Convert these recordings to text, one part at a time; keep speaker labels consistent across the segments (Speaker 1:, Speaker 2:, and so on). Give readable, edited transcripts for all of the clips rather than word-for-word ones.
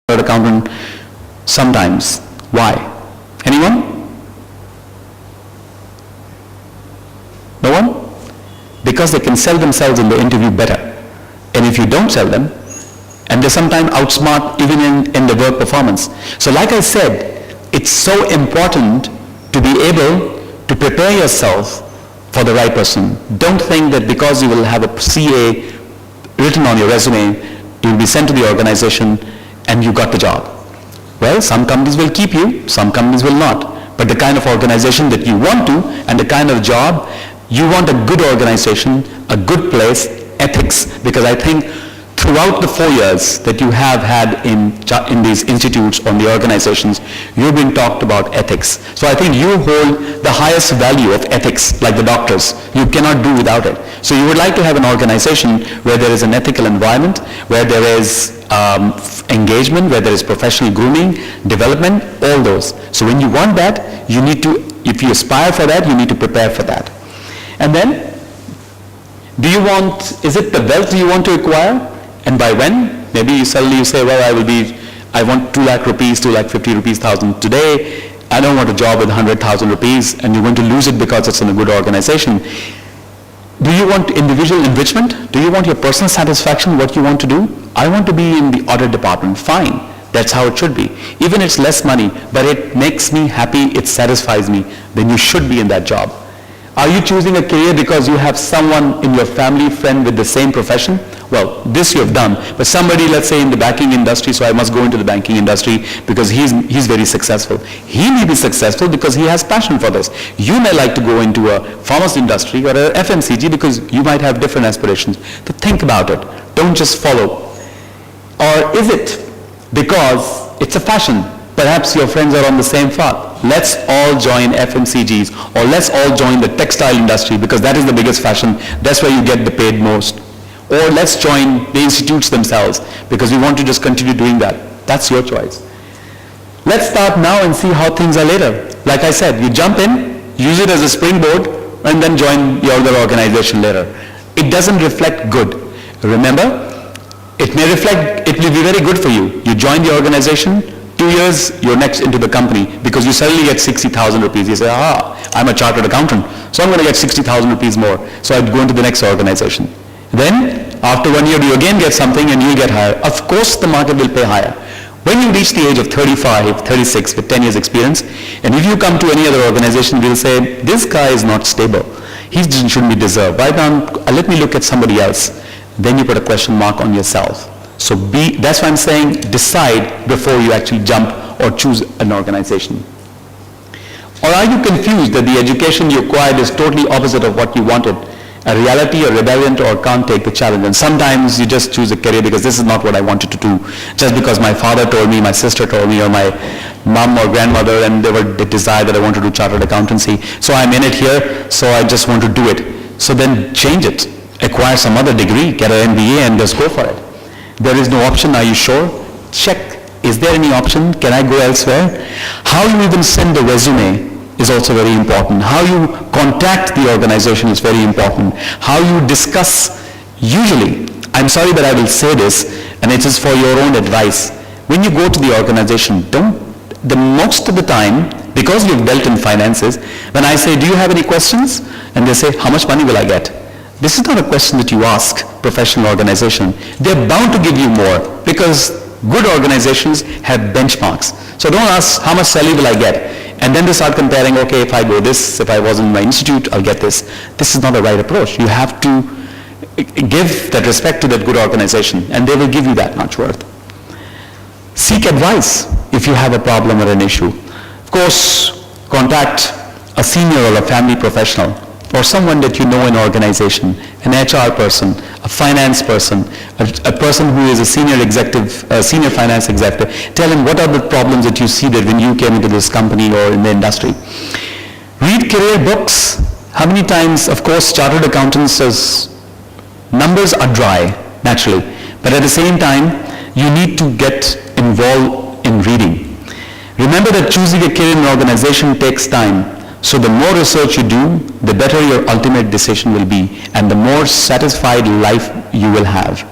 Speaker 1: chartered accountant sometimes. Why? Anyone? No one? Because they can sell themselves in the interview better. And if you don't sell them, and they sometimes outsmart even in the work performance. So like I said, it's so important to be able to prepare yourself for the right person. Don't think that because you will have a CA written on your resume, you will be sent to the organization and you got the job. Well, some companies will keep you, some companies will not. But the kind of organization that you want to and the kind of job, you want a good organization, a good place, ethics, because I think throughout the 4 years that you have had in these institutes or the organizations, you've been talked about ethics. So I think you hold the highest value of ethics, like the doctors. You cannot do without it. So you would like to have an organization where there is an ethical environment, where there is engagement, where there is professional grooming, development, all those. So when you want that, you need to, if you aspire for that, you need to prepare for that. And then, is it the wealth you want to acquire? And by when? Maybe suddenly you say, well, I want 2 lakh rupees, 2 lakh 50 rupees, 1,000 today. I don't want a job with 100,000 rupees, and you're going to lose it because it's in a good organization. Do you want individual enrichment? Do you want your personal satisfaction, what you want to do? I want to be in the audit department. Fine. That's how it should be. Even it's less money, but it makes me happy, it satisfies me. Then you should be in that job. Are you choosing a career because you have someone in your family, friend with the same profession? Well, this you have done. But somebody, let's say in the banking industry, so I must go into the banking industry because he's very successful. He may be successful because he has passion for this. You may like to go into a pharmacy industry or a FMCG because you might have different aspirations. But think about it. Don't just follow. Or is it because it's a fashion? Perhaps your friends are on the same path. Let's all join FMCGs, or let's all join the textile industry because that is the biggest fashion. That's where you get the paid most. Or let's join the institutes themselves because we want to just continue doing that. That's your choice. Let's start now and see how things are later. Like I said, you jump in, use it as a springboard, and then join the other organization later. It doesn't reflect good. Remember, it will be very good for you. You join the organization, 2 years, you're next into the company because you suddenly get 60,000 rupees. You say, I'm a chartered accountant, so I'm going to get 60,000 rupees more. So I'd go into the next organization. Then, after 1 year, you again get something and you'll get higher. Of course, the market will pay higher. When you reach the age of 35, 36 with 10 years experience, and if you come to any other organization, we'll say, this guy is not stable. He shouldn't be deserved. Right now, let me look at somebody else. Then you put a question mark on yourself. So that's why I'm saying decide before you actually jump or choose an organization. Or are you confused that the education you acquired is totally opposite of what you wanted? A reality or rebellion or can't take the challenge. And sometimes you just choose a career because this is not what I wanted to do. Just because my father told me, my sister told me, or my mom or grandmother, and they desired that I want to do chartered accountancy. So I'm in it here, so I just want to do it. So then change it. Acquire some other degree, get an MBA and just go for it. There is no option, are you sure? Check, is there any option? Can I go elsewhere? How you even send a resume is also very important. How you contact the organization is very important. How you discuss, usually, I'm sorry that I will say this, and it is for your own advice. When you go to the organization, most of the time, because you've dealt in finances, when I say, do you have any questions? And they say, how much money will I get? This is not a question that you ask professional organization. They're bound to give you more because good organizations have benchmarks. So don't ask how much salary will I get? And then they start comparing, okay, if I go this, if I was in my institute, I'll get this. This is not the right approach. You have to give that respect to that good organization and they will give you that much worth. Seek advice if you have a problem or an issue. Of course, contact a senior or a family professional, or someone that you know in an organization, an HR person, a finance person, a person who is a senior executive, a senior finance executive. Tell him what are the problems that you see that when you came into this company or in the industry. Read career books. How many times, of course, chartered accountants says numbers are dry, naturally, but at the same time, you need to get involved in reading. Remember that choosing a career in an organization takes time. So the more research you do, the better your ultimate decision will be, and the more satisfied life you will have.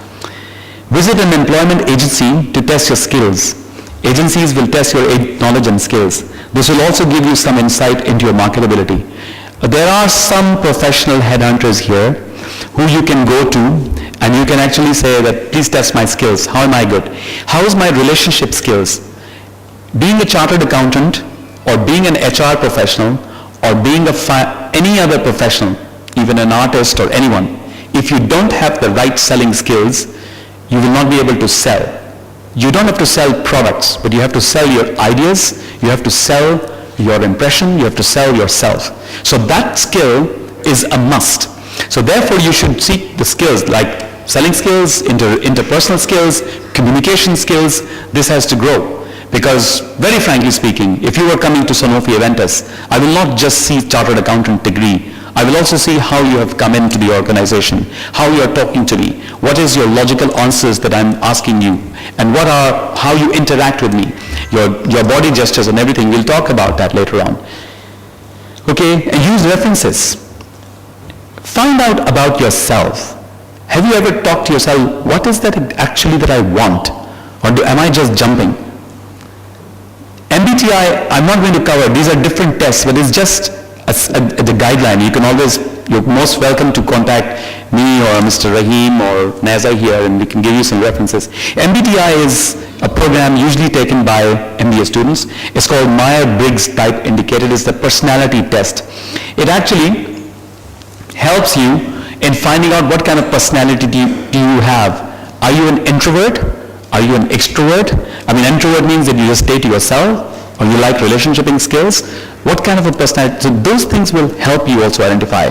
Speaker 1: Visit an employment agency to test your skills. Agencies will test your knowledge and skills. This will also give you some insight into your marketability. There are some professional headhunters here who you can go to and you can actually say that, please test my skills. How am I good? How is my relationship skills? Being a chartered accountant or being an HR professional or being any other professional, even an artist or anyone, if you don't have the right selling skills, you will not be able to sell. You don't have to sell products, but you have to sell your ideas, you have to sell your impression, you have to sell yourself. So that skill is a must. So therefore you should seek the skills like selling skills, interpersonal skills, communication skills. This has to grow. Because very frankly speaking, if you were coming to Sanofi Aventis, I will not just see chartered accountant degree. I will also see how you have come into the organization, how you are talking to me, what is your logical answers that I'm asking you, and how you interact with me, your body gestures and everything. We'll talk about that later on. Okay, and use references. Find out about yourself. Have you ever talked to yourself, what is that actually that I want? Or am I just jumping? MBTI, I'm not going to cover. These are different tests, but it's just the guideline. You're most welcome to contact me or Mr. Rahim or Naza here, and we can give you some references. MBTI is a program usually taken by MBA students. It's called Myers-Briggs Type Indicator. It's the personality test. It actually helps you in finding out what kind of personality do you have. Are you an introvert? Are you an extrovert? I mean, introvert means that you just stay to yourself, or you like relationshiping skills. What kind of a personality? So those things will help you also identify.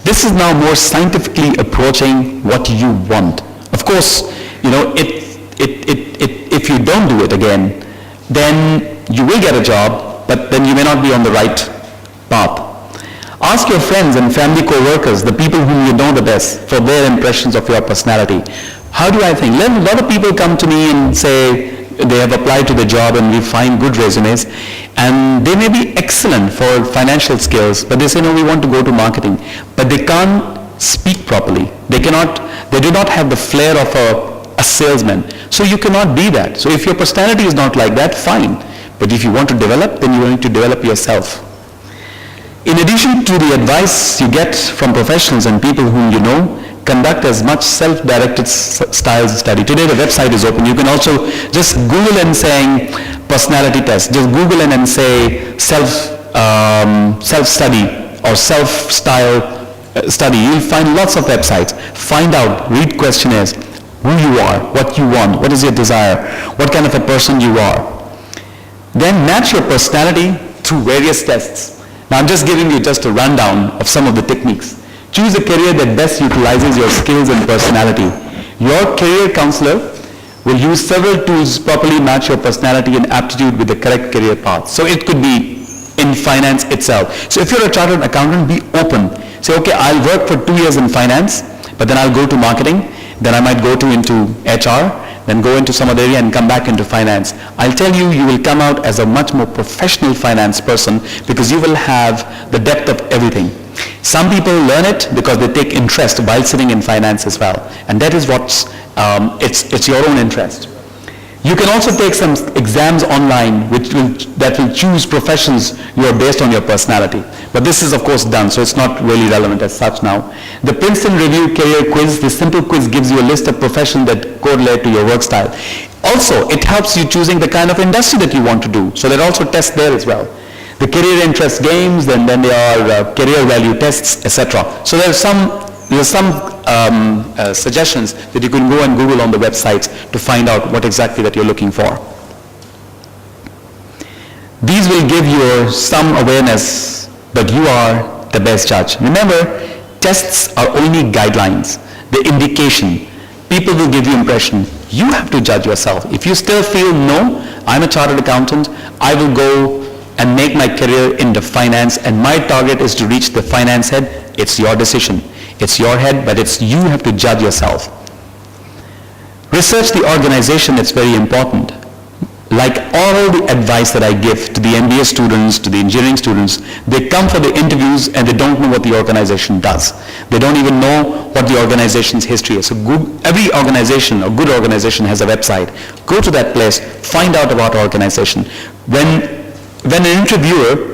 Speaker 1: This is now more scientifically approaching what you want. Of course, if you don't do it again, then you will get a job, but then you may not be on the right path. Ask your friends and family co-workers, the people whom you know the best, for their impressions of your personality. How do I think? A lot of people come to me and say they have applied to the job and we find good resumes, and they may be excellent for financial skills, but they say, no, we want to go to marketing. But they can't speak properly. They do not have the flair of a salesman. So you cannot be that. So if your personality is not like that, fine. But if you want to develop, then you need to develop yourself. In addition to the advice you get from professionals and people whom you know, conduct as much self-directed styles study. Today the website is open. You can also just Google and saying personality test. Just Google and say self-study or self-style study. You'll find lots of websites. Find out, read questionnaires, who you are, what you want, what is your desire, what kind of a person you are. Then match your personality through various tests. Now I'm just giving you just a rundown of some of the techniques. Choose a career that best utilizes your skills and personality. Your career counselor will use several tools to properly match your personality and aptitude with the correct career path. So it could be in finance itself. So if you're a chartered accountant, be open. Say, okay, I'll work for 2 years in finance, but then I'll go to marketing, then I might go into HR, then go into some other area and come back into finance. I'll tell you, you will come out as a much more professional finance person because you will have the depth of everything. Some people learn it because they take interest while sitting in finance as well. And that is it's your own interest. You can also take some exams online that will choose professions you are based on your personality. But this is of course done, so it's not really relevant as such now. The Princeton Review Career Quiz, the simple quiz gives you a list of professions that correlate to your work style. Also, it helps you choosing the kind of industry that you want to do. So there are also tests there as well. The career interest games, and then there are career value tests, etc. So there are some suggestions that you can go and Google on the websites to find out what exactly that you're looking for. These will give you some awareness, but you are the best judge. Remember, tests are only guidelines, the indication. People will give you impression. You have to judge yourself. If you still feel, no, I'm a chartered accountant, I will go and make my career into finance, and my target is to reach the finance head, it's your decision. It's your head, but you have to judge yourself. Research the organization, it's very important. A like all the advice that I give to the MBA students, to the engineering students, they come for the interviews and they don't know what the organization does. They don't even know what the organization's history is. So every organization, a good organization, has a website. Go to that place, find out about organization. When an interviewer